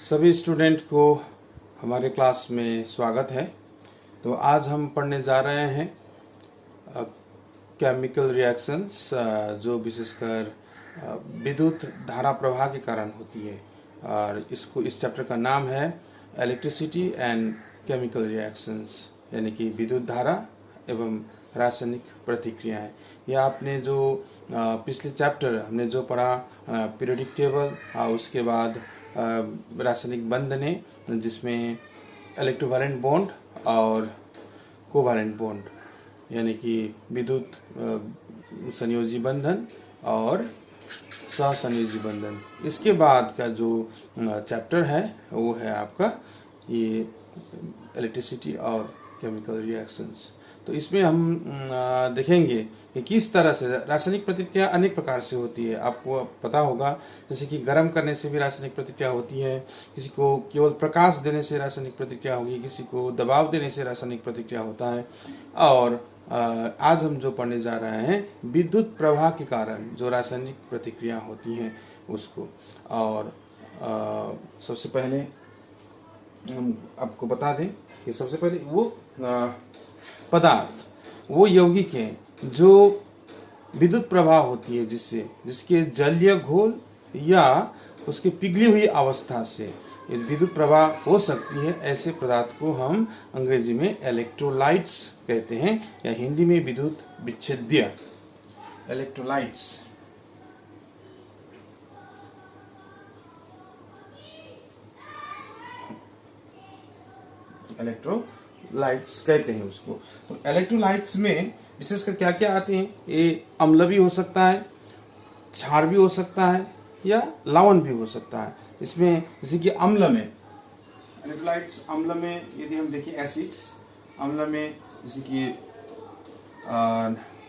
सभी स्टूडेंट को हमारे क्लास में स्वागत है। तो आज हम पढ़ने जा रहे हैं केमिकल रिएक्शंस जो विशेषकर विद्युत धारा प्रवाह के कारण होती है, और इस चैप्टर का नाम है इलेक्ट्रिसिटी एंड केमिकल रिएक्शंस, यानी कि विद्युत धारा एवं रासायनिक प्रतिक्रियाएं। यह आपने जो पिछले चैप्टर हमने जो पढ़ा पीरियोडिक टेबल, उसके बाद रासायनिक बंधनें जिसमें इलेक्ट्रोवैलेंट बॉन्ड और कोवैलेंट बॉन्ड, यानी कि विद्युत संयोजी बंधन और सहसंयोजी बंधन। इसके बाद का जो चैप्टर है वो है आपका ये इलेक्ट्रिसिटी और केमिकल रिएक्शंस। तो इसमें हम देखेंगे कि किस तरह से रासायनिक प्रतिक्रिया अनेक प्रकार से होती है। आपको पता होगा, जैसे कि गर्म करने से भी रासायनिक प्रतिक्रिया होती है, किसी को केवल प्रकाश देने से रासायनिक प्रतिक्रिया होगी, किसी को दबाव देने से रासायनिक प्रतिक्रिया होता है। और आज हम जो पढ़ने जा रहे हैं विद्युत प्रवाह के कारण जो रासायनिक प्रतिक्रिया होती हैं उसको। और सबसे पहले हम आपको बता दें कि सबसे पहले वो पदार्थ, वो यौगिक हैं जो विद्युत प्रवाह होती है जिसके जलीय घोल या उसके पिघली हुई अवस्था से विद्युत प्रवाह हो सकती है। ऐसे पदार्थ को हम अंग्रेजी में इलेक्ट्रोलाइट्स कहते हैं, या हिंदी में विद्युत विच्छेद्य इलेक्ट्रोलाइट्स। इलेक्ट्रोलाइट्स कहते हैं उसको। तो इलेक्ट्रोलाइट्स में विशेषकर क्या क्या आते हैं? ये अम्ल भी हो सकता है, क्षार भी हो सकता है, या लवण भी हो सकता है। इसमें जैसे कि अम्ल में इलेक्ट्रोलाइट्स, अम्ल में यदि हम देखें एसिड्स, अम्ल में जैसे कि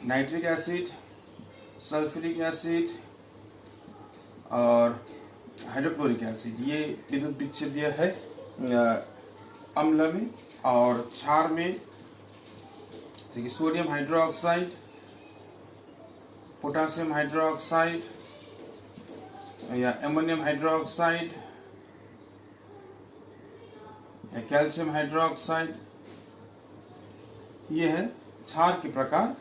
नाइट्रिक एसिड, सल्फ्यूरिक एसिड और हाइड्रोक्लोरिक एसिड, ये विद्युत विच्छेद्य है अम्ल में। और क्षार में देखिए सोडियम हाइड्रोक्साइड, पोटासियम हाइड्रोक्साइड या एमोनियम हाइड्रोक्साइड या कैल्शियम हाइड्रोक्साइड, ये है क्षार के प्रकार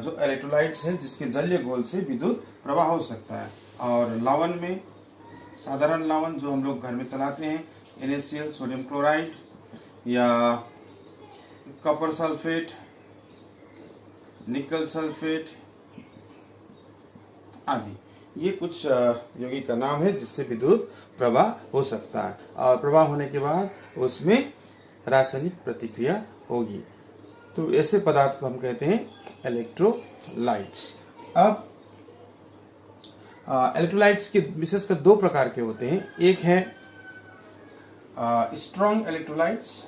जो इलेक्ट्रोलाइट्स है जिसके जलीय घोल से विद्युत प्रवाह हो सकता है। और लवण में साधारण लवण जो हम लोग घर में चलाते हैं, NaCl, सोडियम क्लोराइड या कॉपर सल्फेट, निकल सल्फेट आदि, ये कुछ यौगिक का नाम है जिससे विद्युत प्रवाह हो सकता है। और प्रवाह होने के बाद उसमें रासायनिक प्रतिक्रिया होगी। तो ऐसे पदार्थ को हम कहते हैं इलेक्ट्रोलाइट्स। अब इलेक्ट्रोलाइट्स के विशेषकर दो प्रकार के होते हैं। एक है स्ट्रॉन्ग इलेक्ट्रोलाइट्स,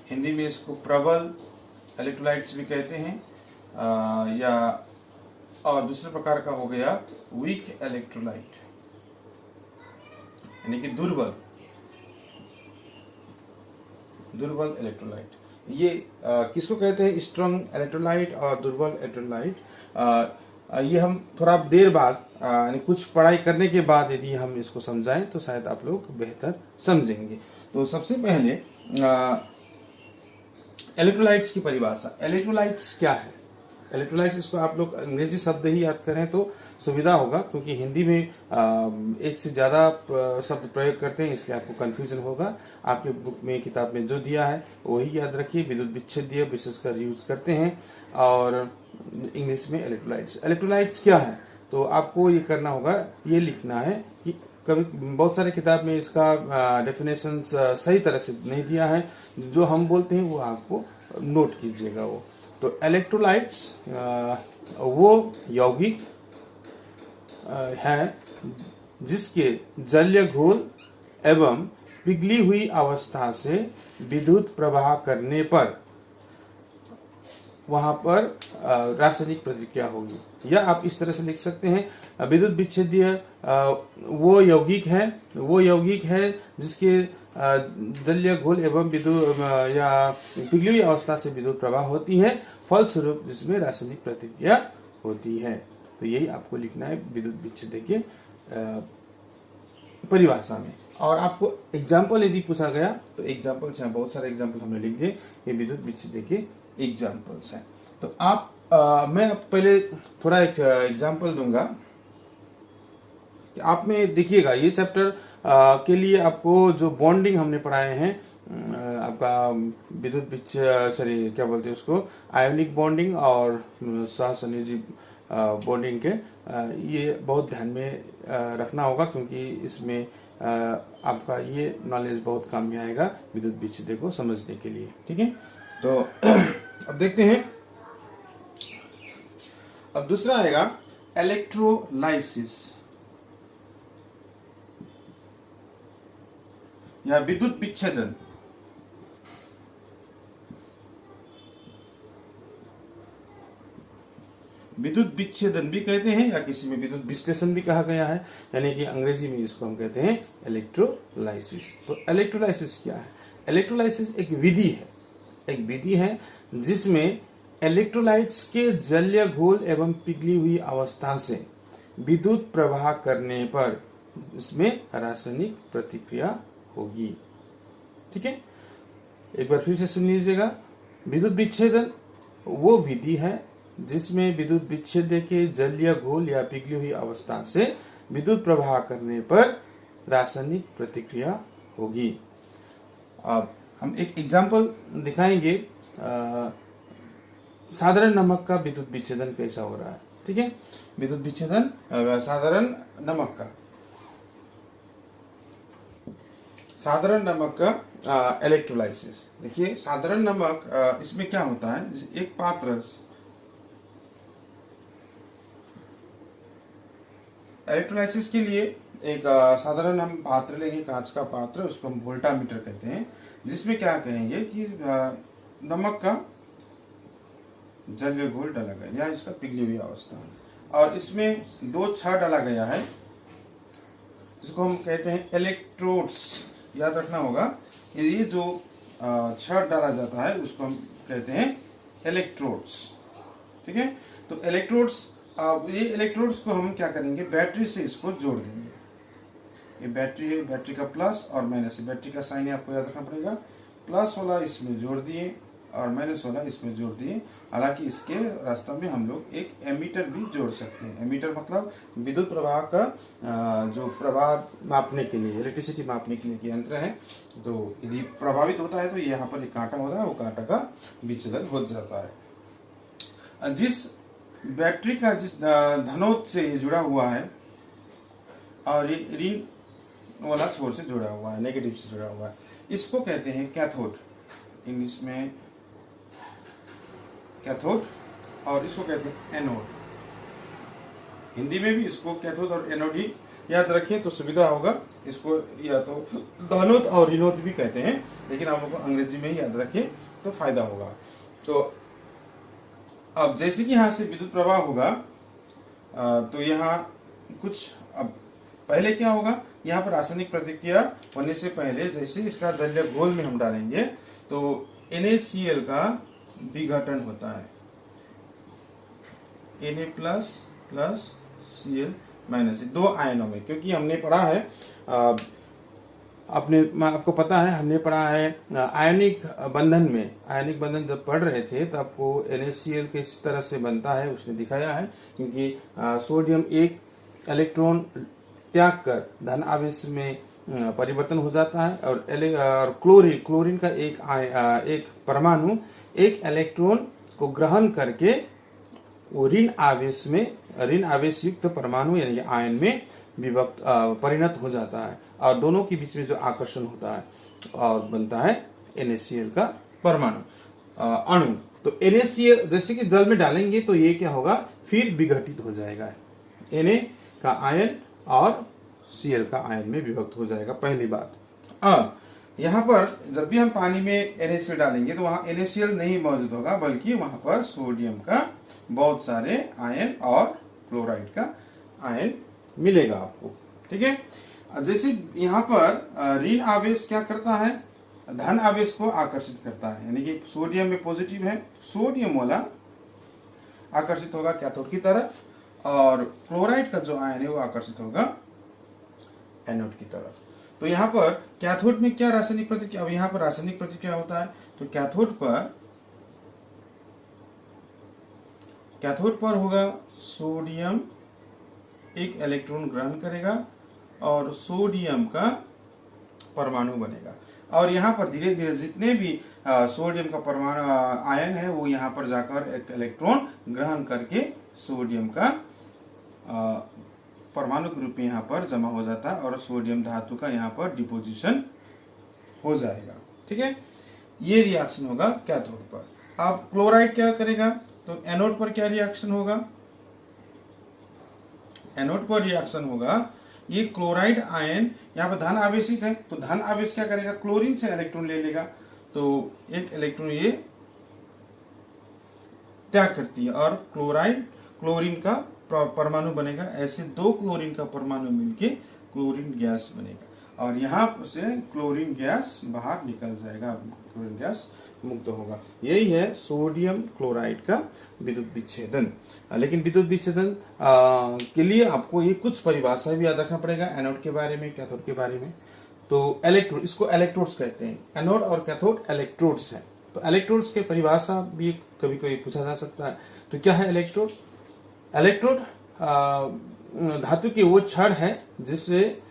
हिंदी में इसको प्रबल इलेक्ट्रोलाइट्स भी कहते हैं, या और दूसरे प्रकार का हो गया वीक इलेक्ट्रोलाइट, यानी कि दुर्बल इलेक्ट्रोलाइट। ये किसको कहते हैं? स्ट्रॉन्ग इलेक्ट्रोलाइट और दुर्बल इलेक्ट्रोलाइट। ये हम थोड़ा देर बाद यानी कुछ पढ़ाई करने के बाद यदि हम इसको समझाएं तो शायद आप लोग बेहतर समझेंगे। तो सबसे पहले इलेक्ट्रोलाइट्स की परिभाषा। इलेक्ट्रोलाइट्स क्या है? इलेक्ट्रोलाइट्स, इसको आप लोग अंग्रेजी शब्द ही याद करें तो सुविधा होगा, क्योंकि हिंदी में एक से ज़्यादा शब्द प्रयोग करते हैं, इसलिए आपको कंफ्यूजन होगा। आपके बुक में, किताब में जो दिया है वही याद रखिए। विद्युत विच्छेद्य विशेषकर यूज करते हैं, और इंग्लिश में इलेक्ट्रोलाइट्स। इलेक्ट्रोलाइट्स क्या है? तो आपको ये करना होगा, ये लिखना है कि कभी बहुत सारे किताब में इसका डेफिनेशन सही तरह से नहीं दिया है, जो हम बोलते हैं वो आपको नोट कीजिएगा वो। तो इलेक्ट्रोलाइट्स वो यौगिक हैं जिसके जलीय घोल एवं पिघली हुई अवस्था से विद्युत प्रवाह करने पर वहां पर रासायनिक प्रतिक्रिया होगी। या आप इस तरह से लिख सकते हैं, विद्युत विच्छेद्य वो यौगिक है जिसके जलीय घोल एवं विद्युत या पिघली हुई अवस्था से विद्युत प्रवाह होती है, फलस्वरूप जिसमें रासायनिक प्रतिक्रिया होती है। तो यही आपको लिखना है विद्युत विच्छेद के परिभाषा में। और आपको एग्जाम्पल यदि पूछा गया तो एग्जाम्पल्स हैं, बहुत सारे एग्जाम्पल हमने लिख दिए, ये विद्युत विच्छेद के एग्जाम्पल्स हैं। तो मैं पहले थोड़ा एक एग्जाम्पल दूंगा कि आप में देखिएगा ये चैप्टर के लिए आपको जो बॉन्डिंग हमने पढ़ाए हैं, आपका विद्युत विच्छेद, सॉरी क्या बोलते हैं उसको, आयोनिक बॉन्डिंग और सहसंयोजी बॉन्डिंग के, ये बहुत ध्यान में रखना होगा, क्योंकि इसमें आपका ये नॉलेज बहुत काम में आएगा विद्युत विच्छेद को समझने के लिए। ठीक है, तो अब देखते हैं। अब दूसरा आएगा इलेक्ट्रोलाइसिस या विद्युत विच्छेदन। विद्युत विच्छेदन भी कहते हैं या किसी में विद्युत विश्लेषण भी कहा गया है, यानी कि अंग्रेजी में इसको हम कहते हैं इलेक्ट्रोलाइसिस। तो इलेक्ट्रोलाइसिस क्या है? इलेक्ट्रोलाइसिस एक विधि है जिसमें इलेक्ट्रोलाइट्स के जलीय घोल एवं पिघली हुई अवस्था से विद्युत प्रवाह करने पर इसमें रासायनिक प्रतिक्रिया होगी। ठीक है, एक बार फिर से सुन लीजिएगा। विद्युत विच्छेदन वो विधि है जिसमें विद्युत विच्छेद के जलीय घोल या पिघली हुई अवस्था से विद्युत प्रवाह करने पर रासायनिक प्रतिक्रिया होगी। अब हम एक एग्जाम्पल दिखाएंगे, साधारण नमक का विद्युत विच्छेदन कैसा हो रहा है। ठीक है, विद्युत विच्छेदन साधारण नमक का इलेक्ट्रोलाइसिस। देखिए, साधारण नमक इसमें क्या होता है, एक पात्र, इलेक्ट्रोलाइसिस के लिए एक साधारण हम पात्र लेंगे, कांच का पात्र, उसको हम वोल्टामीटर कहते हैं, जिसमें क्या कहेंगे कि नमक का जलीय घोल डाला गया या इसका पिघली हुई अवस्था, और इसमें 2 छड़ डाला गया है, इसको हम कहते हैं इलेक्ट्रोड्स। याद रखना होगा, ये जो छड़ डाला जाता है उसको हम कहते हैं इलेक्ट्रोड्स। ठीक है, तो इलेक्ट्रोड्स, अब ये इलेक्ट्रोड्स को हम क्या करेंगे, बैटरी से इसको जोड़ देंगे। ये बैटरी है, बैटरी का प्लस और माइनस, बैटरी का साइन आपको याद रखना पड़ेगा, प्लस वाला इसमें जोड़ दिए और माइनस वाला इसमें जोड़ दिए। हालांकि इसके रास्ते में हम लोग एक एमीटर भी जोड़ सकते हैं। एमीटर मतलब विद्युत प्रवाह का जो प्रवाह मापने के लिए, इलेक्ट्रिसिटी मापने के लिए यंत्र है। तो यदि प्रभावित होता है तो यहाँ पर एक कांटा होता है, वो कांटा का विच्छेदन हो जाता है। जिस बैटरी का जिस धनोद से जुड़ा हुआ है और ये ऋण वाला छोर से जुड़ा हुआ है, नेगेटिव से जुड़ा हुआ है, इसको कहते हैं कैथोड, इंग्लिश में कैथोड, और इसको कहते हैं एनोड। हिंदी में भी इसको कैथोड और एनोड ही याद रखें तो सुविधा होगा। इसको या तो धनोद और ऋणोद भी कहते हैं, लेकिन आप लोगों को अंग्रेजी में ही याद रखें तो फायदा होगा। तो अब जैसे कि यहाँ से विद्युत प्रवाह होगा, तो यहाँ कुछ, अब पहले क्या होगा, यहाँ पर रासायनिक प्रतिक्रिया होने से पहले जैसे इसका जलीय घोल में हम डालेंगे तो NaCl का विघटन होता है, Na प्लस Cl माइनस, 2 आयनों में। क्योंकि हमने पढ़ा है, आपको पता है, हमने पढ़ा है आयनिक बंधन में, आयनिक बंधन जब पढ़ रहे थे तो आपको NaCl किस तरह से बनता है उसने दिखाया है। क्योंकि सोडियम एक इलेक्ट्रॉन त्याग कर धन आवेश में परिवर्तन हो जाता है, और क्लोरीन का एक परमाणु एक इलेक्ट्रॉन को ग्रहण करके वो ऋण आवेश युक्त परमाणु यानी आयन में परिणत हो जाता है, और दोनों के बीच में जो आकर्षण होता है और बनता है NaCl का परमाणु अणु। तो NaCl जैसे कि जल में डालेंगे तो ये क्या होगा, फिर विघटित हो जाएगा, Na का आयन और Cl का आयन में विभक्त हो जाएगा, पहली बात। अब यहाँ पर जब भी हम पानी में NaCl डालेंगे तो वहाँ NaCl नहीं मौजूद होगा, बल्कि वहाँ पर सोडियम का बहुत सारे आयन और क्लोराइड का आयन मिलेगा आपको। ठीक है, जैसे यहाँ पर ऋण आवेश क्या करता है, धन आवेश को आकर्षित करता है, यानी कि सोडियम में पॉजिटिव है, सोडियम वाला आकर्षित होगा कैथोड की तरफ, और क्लोराइड का जो आयन है वो आकर्षित होगा एनोड की तरफ। तो यहाँ पर कैथोड में क्या रासायनिक प्रतिक्रिया, अब यहाँ पर रासायनिक प्रतिक्रिया होता है, तो कैथोड पर होगा सोडियम एक इलेक्ट्रॉन ग्रहण करेगा और सोडियम का परमाणु बनेगा, और यहाँ पर धीरे धीरे जितने भी सोडियम का परमाणु आयन है वो यहाँ पर जाकर एक इलेक्ट्रॉन ग्रहण करके सोडियम का परमाणु के रूप में यहाँ पर जमा हो जाता है और सोडियम धातु का यहाँ पर डिपोजिशन हो जाएगा। ठीक है, ये रिएक्शन होगा कैथोड पर। अब क्लोराइड क्या करेगा, तो एनोड पर क्या रिएक्शन होगा, एनोड पर रिएक्शन होगा, ये क्लोराइड आयन यहाँ पर धन आवेशित है, तो धन आवेश क्या करेगा, क्लोरीन से इलेक्ट्रॉन ले लेगा, तो एक इलेक्ट्रॉन ये त्याग करती है और क्लोरीन का परमाणु बनेगा। ऐसे दो क्लोरीन का परमाणु मिलके क्लोरीन गैस बनेगा और यहाँ से क्लोरीन गैस बाहर निकल जाएगा, क्लोरीन गैस मुक्त होगा। यही है सोडियम क्लोराइड का विद्युत विच्छेदन। लेकिन विद्युत विच्छेदन के लिए आपको ये कुछ परिभाषा भी याद रखना पड़ेगा, एनोड के बारे में, कैथोड के बारे में। तो इलेक्ट्रोड, इसको इलेक्ट्रोड्स कहते हैं, एनोड और कैथोड इलेक्ट्रोड्स हैं। तो इलेक्ट्रोड्स के परिभाषा भी कभी कभी पूछा जा सकता है। तो क्या है इलेक्ट्रोड? इलेक्ट्रोड धातु की वो छड़ है जिससे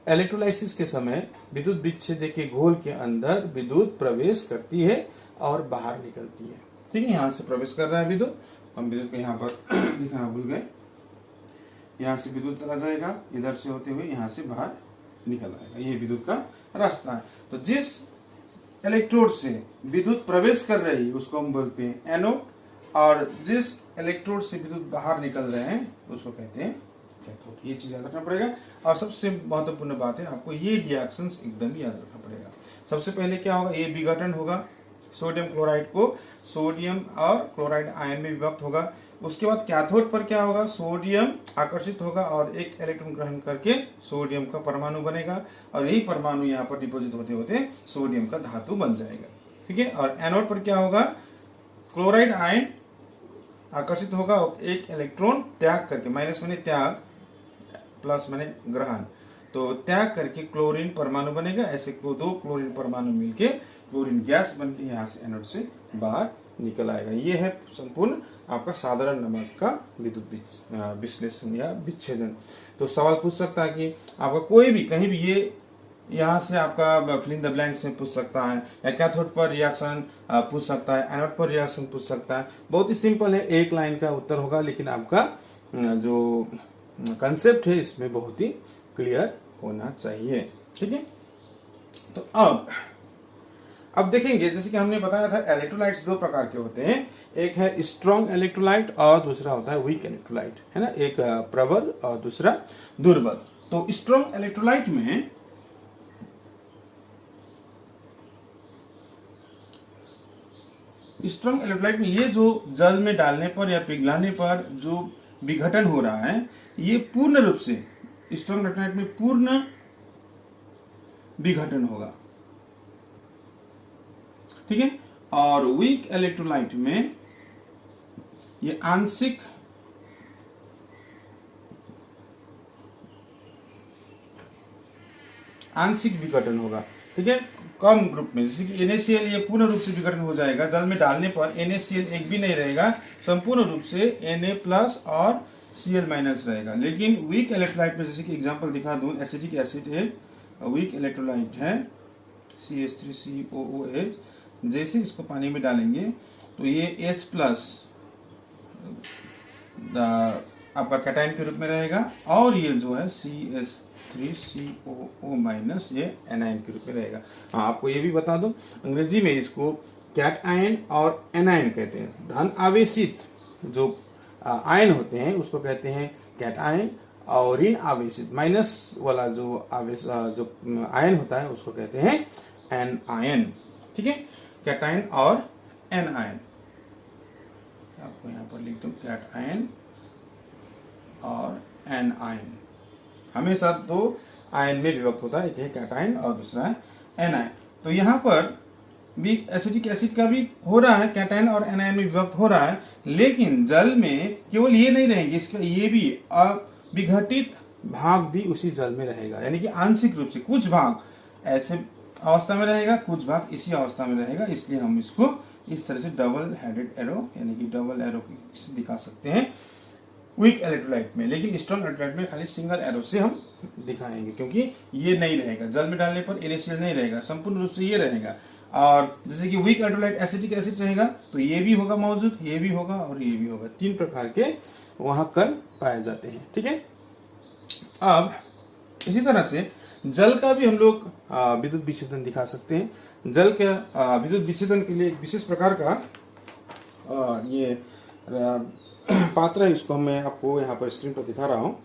इलेक्ट्रोलाइसिस के समय विद्युत विच्छेद के घोल के अंदर विद्युत प्रवेश करती है और बाहर निकलती है। ठीक है, यहाँ से प्रवेश कर रहा है विद्युत, हम विद्युत को यहाँ पर दिखाना भूल गए, यहाँ से विद्युत चला जाएगा, इधर से होते हुए यहाँ से बाहर निकल आएगा, ये विद्युत का रास्ता है। तो जिस इलेक्ट्रोड से विद्युत प्रवेश कर रही है उसको हम बोलते हैं एनोड, और जिस इलेक्ट्रोड से विद्युत बाहर निकल रहे हैं उसको कहते हैं कैथोड। ये चीज याद रखना पड़ेगा। और सबसे महत्वपूर्ण बात है, आपको ये रिएक्शंस एकदम याद रखना पड़ेगा। सबसे पहले क्या होगा, ये विघटन होगा, सोडियम क्लोराइड को सोडियम और क्लोराइड आयन में विभक्त होगा। उसके बाद कैथोड पर क्या होगा, सोडियम आकर्षित होगा और एक इलेक्ट्रॉन ग्रहण करके सोडियम का परमाणु बनेगा और यही परमाणु यहाँ पर डिपोजिट होते होते सोडियम का धातु बन जाएगा। ठीक है, और एनोड पर क्या होगा, क्लोराइड आयन आकर्षित होगा और एक इलेक्ट्रॉन त्याग करके, माइनस माने त्याग, प्लस माने ग्रहण, तो त्याग करके क्लोरीन परमाणु बनेगा। ऐसे दो क्लोरीन परमाणु मिलके क्लोरीन गैस बनके यहाँ से एनोड से बाहर निकल आएगा। ये है संपूर्ण आपका साधारण नमक का विद्युत विश्लेषण या विच्छेदन। तो सवाल पूछ सकता है कि आपका कोई भी कहीं भी, ये यहाँ से आपका फिल इन द ब्लैंक्स में पूछ सकता है, या कैथोड पर रिएक्शन पूछ सकता है, एनोड पर रिएक्शन पूछ सकता है। बहुत ही सिंपल है, एक लाइन का उत्तर होगा, लेकिन आपका जो कंसेप्ट है इसमें बहुत ही क्लियर होना चाहिए। ठीक है, तो अब देखेंगे, जैसे कि हमने बताया था इलेक्ट्रोलाइट्स दो प्रकार के होते हैं, एक है स्ट्रॉन्ग इलेक्ट्रोलाइट और दूसरा होता है वीक इलेक्ट्रोलाइट, है ना, एक प्रबल और दूसरा दुर्बल। तो स्ट्रॉन्ग इलेक्ट्रोलाइट में ये जो जल में डालने पर या पिघलाने पर जो विघटन हो रहा है, ये पूर्ण रूप से स्ट्रॉन्ग इलेक्ट्रोलाइट में पूर्ण विघटन होगा। ठीक है, और वीक इलेक्ट्रोलाइट में ये आंशिक विघटन होगा। ठीक है, कम ग्रुप में, जैसे कि NaCl ये पूर्ण रूप से विघटन हो जाएगा, जल में डालने पर NaCl एक भी नहीं रहेगा, संपूर्ण रूप से Na+ और Cl- रहेगा। लेकिन वीक इलेक्ट्रोलाइट में, जैसे कि एग्जांपल दिखा दूं, एसिटिक एसिड एक वीक इलेक्ट्रोलाइट है, CH3COOH, जैसे इसको पानी में डालेंगे तो ये H+ आपका कैटायन के रूप में रहेगा, और ये जो है CH3COO- ये एनायन के रूप में रहेगा। हाँ, आपको ये भी बता दो, अंग्रेजी में इसको कैटआयन और एनायन कहते हैं। धन आवेशित जो आयन होते हैं उसको कहते हैं कैटआयन, और ऋण आवेशित माइनस वाला जो आयन होता है उसको कहते हैं एनायन। ठीक है, कैटायन और एनायन, आपको यहाँ पर लिख दूं, कैटआयन और एनायन, हमेशा दो आयन में विभक्त होता है, एक है कैटायन और दूसरा है एनायन। तो यहाँ पर भी एसिटिक एसिड का भी हो रहा है, कैटायन और एनायन में विभक्त हो रहा है, लेकिन जल में केवल ये नहीं रहेंगे, इसका ये भी अविघटित भाग भी उसी जल में रहेगा, यानी कि आंशिक रूप से कुछ भाग ऐसे अवस्था में रहेगा, कुछ भाग इसी अवस्था में रहेगा। इसलिए हम इसको इस तरह से डबल हेडेड एरो यानी कि डबल एरो से दिखा सकते हैं वीक इलेक्ट्रोलाइट में। लेकिन स्ट्रॉन्ग इलेक्ट्रोलाइट में खाली सिंगल एरो से हम दिखाएंगे, क्योंकि ये नहीं रहेगा जल में डालने पर NaCl नहीं रहेगा, संपूर्ण रूप से ये रहेगा। और जैसे कि वीक इलेक्ट्रोलाइट एसिटिक एसिड रहेगा तो ये भी होगा मौजूद, ये भी होगा और ये भी होगा। 3 प्रकार के वहां कण पाए जाते हैं। ठीक है, अब इसी तरह से जल का भी हम लोग विद्युत विच्छेदन दिखा सकते हैं। जल के विद्युत विच्छेदन के लिए एक विशेष प्रकार का ये पात्र है, इसको मैं आपको यहाँ पर स्क्रीन पर दिखा रहा हूँ,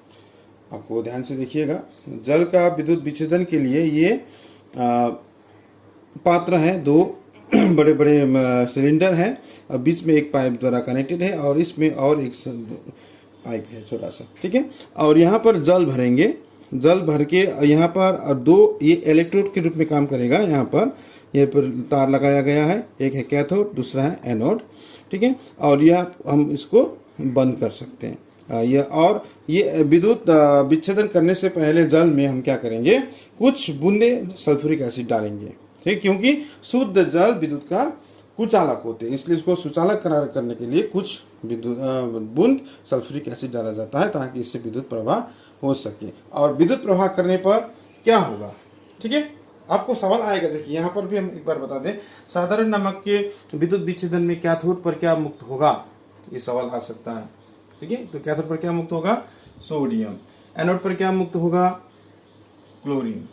आपको ध्यान से देखिएगा। जल का विद्युत विच्छेदन के लिए ये पात्र है, 2 बड़े बड़े सिलेंडर हैं और बीच में एक पाइप द्वारा कनेक्टेड है और इसमें और एक पाइप है छोटा सा। ठीक है, और यहाँ पर जल भरेंगे, जल भर के यहाँ पर 2 ये इलेक्ट्रोड के रूप में काम करेगा। यहाँ पर तार लगाया गया है, एक है कैथोड दूसरा है एनोड। ठीक है, और यह हम इसको बंद कर सकते हैं। ये विद्युत विच्छेदन करने से पहले जल में हम क्या करेंगे, कुछ बूंदे सल्फ्यूरिक एसिड डालेंगे। ठीक, क्योंकि शुद्ध जल विद्युत का कुचालक होते हैं, इसलिए इसको सुचालक करने के लिए कुछ विद्युत बूंद सल्फ्यूरिक एसिड डाला जाता है ताकि इससे विद्युत प्रवाह हो सके। और विद्युत प्रवाह करने पर क्या होगा, ठीक है, आपको सवाल आएगा। देखिए यहाँ पर भी हम एक बार बता दें, साधारण नमक के विद्युत विच्छेदन में कैथोड पर क्या मुक्त होगा, ये सवाल आ सकता है। ठीक है, तो कैथोड पर क्या मुक्त होगा, सोडियम। एनोड पर क्या मुक्त होगा, क्लोरीन।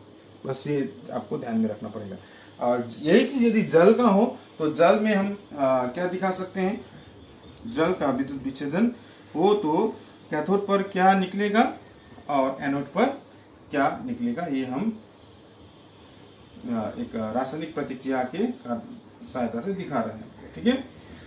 बस ये आपको ध्यान में रखना पड़ेगा। और यही चीज यदि जल का हो तो जल में हम क्या दिखा सकते हैं, जल का विद्युत विच्छेदन हो तो कैथोड पर क्या निकलेगा और एनोड पर क्या निकलेगा, ये हम एक रासायनिक प्रतिक्रिया के सहायता से दिखा रहे हैं। ठीक है,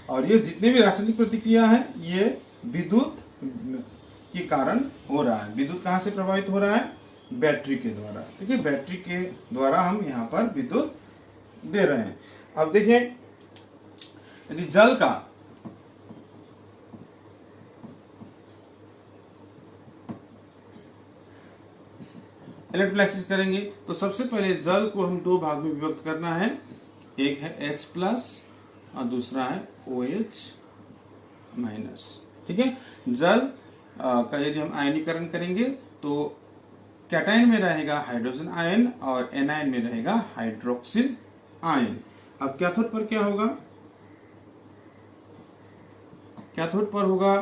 और ये जितने भी रासायनिक प्रतिक्रिया है ये विद्युत के कारण हो रहा है। विद्युत कहाँ से प्रभावित हो रहा है, बैटरी के द्वारा। ठीक है, बैटरी के द्वारा हम यहाँ पर विद्युत दे रहे हैं। अब देखिए, यदि जल का इलेक्ट्रोलाइसिस करेंगे तो सबसे पहले जल को हम 2 भाग में विभक्त करना है, एक है H+ और दूसरा है OH-। ठीक है, जल का यदि हम आयनीकरण करेंगे तो कैटायन में रहेगा हाइड्रोजन आयन और एनायन में रहेगा हाइड्रोक्सिल आयन। अब कैथोड पर क्या होगा, कैथोड पर होगा,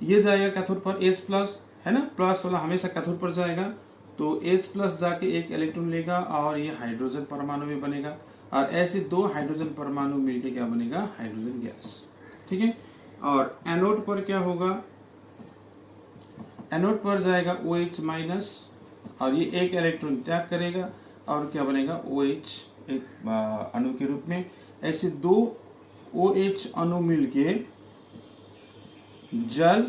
ये जाएगा कैथोड पर H+ है ना, प्लस वाला हमेशा कैथोड पर जाएगा तो H+ जाके एक इलेक्ट्रॉन लेगा और ये हाइड्रोजन परमाणु में बनेगा और ऐसे 2 हाइड्रोजन परमाणु मिलके क्या बनेगा, हाइड्रोजन गैस। ठीक है, और एनोड पर क्या होगा, एनोड पर जाएगा OH- और ये एक इलेक्ट्रॉन त्याग करेगा और क्या बनेगा, OH एक अणु के रूप में। ऐसे 2 OH अणु मिलके जल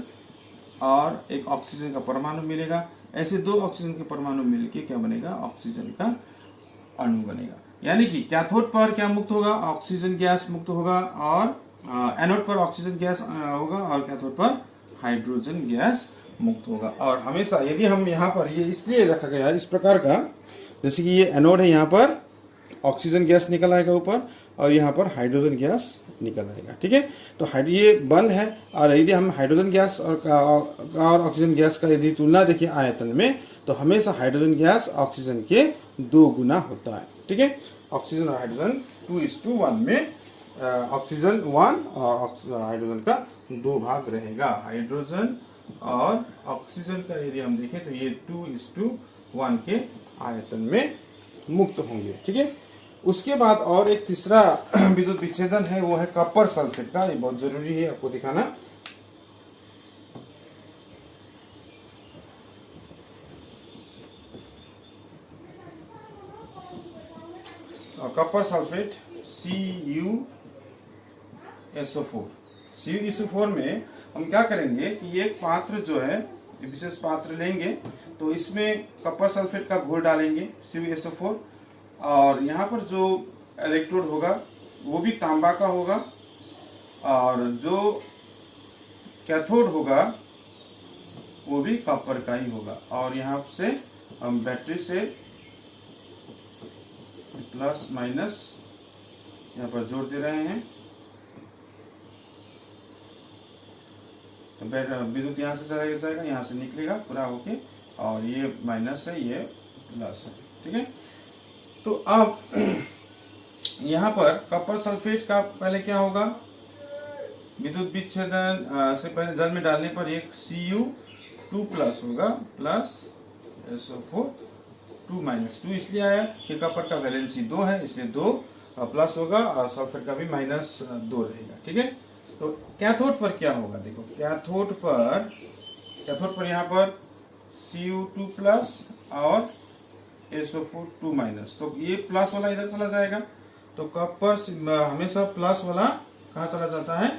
और एक ऑक्सीजन का परमाणु मिलेगा। ऐसे 2 ऑक्सीजन के परमाणु मिलके क्या बनेगा, ऑक्सीजन का अणु बनेगा। यानी कि कैथोड पर क्या मुक्त होगा, ऑक्सीजन गैस मुक्त होगा और एनोड पर ऑक्सीजन गैस होगा और कैथोड पर हाइड्रोजन गैस मुक्त होगा। और हमेशा यदि हम यहाँ पर ये इसलिए रखा गया है इस प्रकार का, जैसे कि ये एनोड है, यहाँ पर ऑक्सीजन गैस निकल आएगा ऊपर और यहाँ पर हाइड्रोजन गैस निकल आएगा। ठीक है, तो ये बंद है और यदि हम हाइड्रोजन गैस और ऑक्सीजन गैस का यदि तुलना देखिए आयतन में, तो हमेशा हाइड्रोजन गैस ऑक्सीजन के 2 गुना होता है। ठीक है, ऑक्सीजन और हाइड्रोजन 2:1 में ऑक्सीजन 1 और हाइड्रोजन का 2 भाग रहेगा। हाइड्रोजन और ऑक्सीजन का यदि हम देखें तो ये 2:1 के आयतन में मुक्त होंगे। ठीक है, उसके बाद और एक तीसरा विद्युत विच्छेदन है, वो है कॉपर सल्फेट का। ये बहुत जरूरी है आपको दिखाना। कॉपर सल्फेट CuSO4 में हम क्या करेंगे कि एक पात्र जो है, विशेष पात्र लेंगे तो इसमें कॉपर सल्फेट का घोल डालेंगे CuSO4 और यहाँ पर जो इलेक्ट्रोड होगा वो भी तांबा का होगा और जो कैथोड होगा वो भी कॉपर का ही होगा। और यहाँ से हम बैटरी से प्लस माइनस यहाँ पर जोड़ दे रहे हैं। विद्युत यहाँ से चला जाएगा, यहाँ से निकलेगा पूरा होके, और ये माइनस है, ये प्लस है। ठीक है, तो अब यहाँ पर कॉपर सल्फेट का पहले क्या होगा, विद्युत विच्छेदन से पहले जल में डालने पर एक Cu2 प्लस होगा प्लस SO4 2 माइनस 2 इसलिए आया कि कॉपर का वैलेंसी 2 है, इसलिए 2 प्लस होगा और सल्फर का भी माइनस 2 रहेगा। ठीक है, तो कैथोड पर क्या होगा, देखो कैथोड पर यहाँ पर Cu2 प्लस और SO4 2 माइनस, तो ये प्लस वाला इधर चला जाएगा, तो कॉपर हमेशा प्लस वाला कहाँ चला जाता है,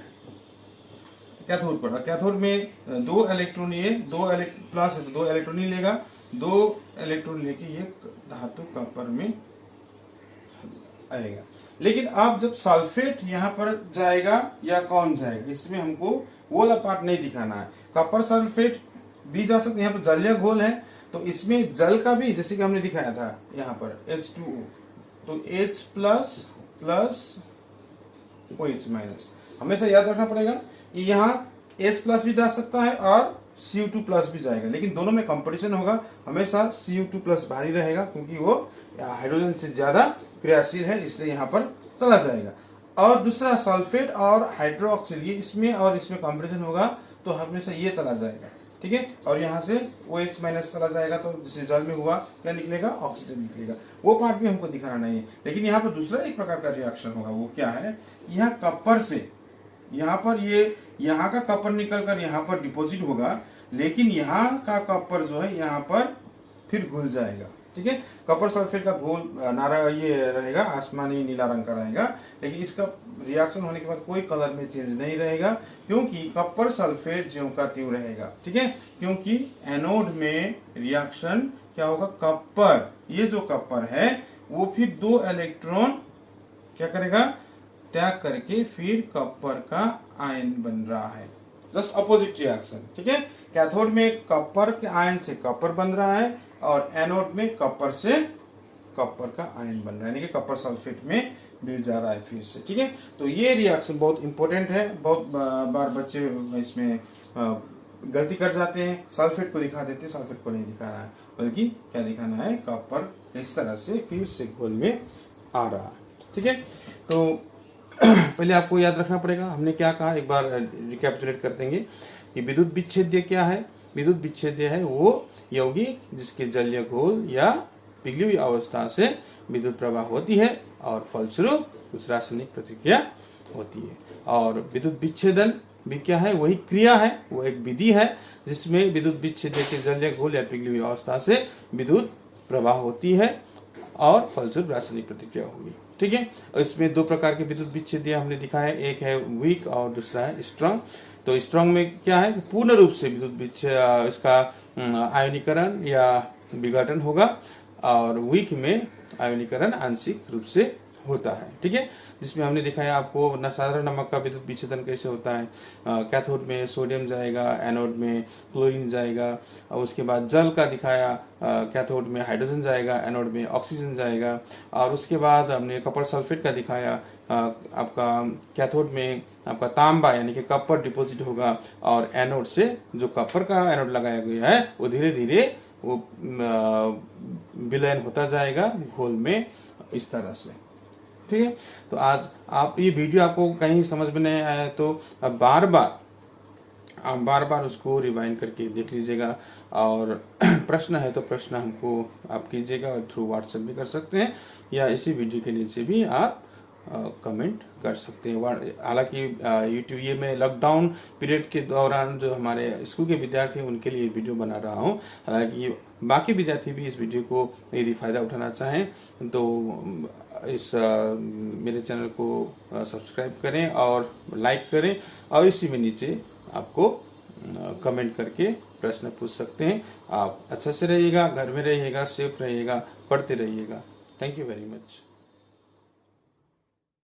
कैथोड पर। कैथोड में 2 इलेक्ट्रॉन, ये 2 प्लस है तो 2 इलेक्ट्रॉन ही लेगा, 2 इलेक्ट्रॉन लेके ये धातु कॉपर में आएगा। लेकिन अब जब सल्फेट यहाँ पर जाएगा या कौन जाएगा, इसमें हमको वो वाला पार्ट नहीं दिखाना है। कॉपर सल्फेट भी जा सकते, यहाँ पर जलीय घोल है तो इसमें जल का भी, जैसे कि हमने दिखाया था यहाँ पर H2O, तो H plus plus OH minus, हमेशा याद रखना पड़ेगा। यहाँ H प्लस भी जा सकता है और Cu2 प्लस भी जाएगा, लेकिन दोनों में कंपटीशन होगा, हमेशा Cu2 प्लस भारी रहेगा क्योंकि वो हाइड्रोजन से ज्यादा क्रियाशील है, इसलिए यहाँ पर चला जाएगा। और दूसरा सल्फेट और हाइड्रोक्सिल, ये इसमें और इसमें कंपटीशन होगा तो हमेशा ये चला जाएगा। ठीक है, और यहाँ से OH माइनस चला जाएगा, तो जैसे जल में हुआ क्या निकलेगा, ऑक्सीजन निकलेगा। वो पार्ट भी हमको दिखाना नहीं है। लेकिन यहाँ पर दूसरा एक प्रकार का रिएक्शन होगा, वो क्या है, यहाँ कॉपर से यहाँ पर ये यहाँ का कॉपर निकल कर यहाँ पर डिपॉजिट होगा, लेकिन यहाँ का कॉपर जो है यहाँ पर फिर घुल जाएगा। ठीक है, कॉपर सल्फेट का घोल ये रहेगा, आसमानी नीला रंग का रहेगा, लेकिन इसका रिएक्शन होने के बाद कोई कलर में चेंज नहीं रहेगा, क्योंकि कॉपर सल्फेट ज्यों का त्यों रहेगा। ठीक है, क्योंकि एनोड में रिएक्शन क्या होगा, कॉपर, ये जो कॉपर है वो फिर 2 इलेक्ट्रॉन क्या करेगा, त्याग करके फिर कॉपर का आयन बन रहा है, जस्ट अपोजिट रिएक्शन। ठीक है, कैथोड में कॉपर के आयन से कॉपर बन रहा है और एनोड में कॉपर से कॉपर का आयन बन रहा है, यानी कि कॉपर सल्फेट में मिल जा रहा है फिर से। ठीक है, तो ये रिएक्शन बहुत इंपॉर्टेंट है, बहुत बार बच्चे इसमें गलती कर जाते हैं, सल्फेट को दिखा देते हैं, सल्फेट को नहीं दिखाना है, बल्कि क्या दिखाना है, कॉपर किस तरह से फिर से घोल में आ रहा है। ठीक है, तो पहले आपको याद रखना पड़ेगा हमने क्या कहा, एक बार रिकैपिचुलेट कर देंगे कि विद्युत विच्छेद्य क्या है। विद्युत विच्छेद्य है वो यौगिक जिसके जलीय घोल या पिघली हुई अवस्था से विद्युत प्रवाह होती है और फलस्वरूप कुछ रासायनिक प्रतिक्रिया होती है। और विद्युत विच्छेदन भी क्या है, वही क्रिया है, वो एक विधि है जिसमें विद्युत विच्छेद्य के जलीय घोल या पिघली हुई अवस्था से विद्युत प्रवाह होती है और फलस्वरूप रासायनिक प्रतिक्रिया होगी। ठीक है, और इसमें 2 प्रकार के विद्युत विच्छेद्य हमने दिखाया है, एक है वीक और दूसरा है स्ट्रांग। तो स्ट्रांग में क्या है, पूर्ण रूप से विद्युत इसका आयनीकरण या विघटन होगा, और वीक में आयनीकरण आंशिक रूप से होता है। ठीक है, जिसमें हमने दिखाया आपको साधारण नमक का विद्युत विच्छेदन कैसे होता है। कैथोड में सोडियम जाएगा, एनोड में क्लोरीन जाएगा, और उसके बाद जल का दिखाया, कैथोड में हाइड्रोजन जाएगा, एनोड में ऑक्सीजन जाएगा, और उसके बाद हमने कॉपर सल्फेट का दिखाया, आपका कैथोड में आपका तांबा यानी कि कॉपर डिपॉजिट होगा, और एनोड से जो कॉपर का एनोड लगाया गया है वो धीरे धीरे वो विलयन होता जाएगा घोल में, इस तरह से। ठीक है, तो आज आप ये वीडियो आपको कहीं समझ में नहीं आया तो बार बार उसको रिवाइंड करके देख लीजिएगा, और प्रश्न है तो प्रश्न हमको आप कीजिएगा, और थ्रू व्हाट्सएप भी कर सकते हैं, या इसी वीडियो के नीचे भी आप कमेंट कर सकते हैं। हालांकि यूट्यूब ये मैं लॉकडाउन पीरियड के दौरान जो हमारे स्कूल के विद्यार्थी हैं उनके लिए वीडियो बना रहा हूँ। हालांकि बाकी विद्यार्थी भी इस वीडियो को यदि फ़ायदा उठाना चाहें तो इस मेरे चैनल को सब्सक्राइब करें और लाइक करें, और इसी में नीचे आपको कमेंट करके प्रश्न पूछ सकते हैं। आप अच्छा से रहिएगा, घर में रहिएगा, सेफ रहिएगा, पढ़ते रहिएगा। Thank you very much.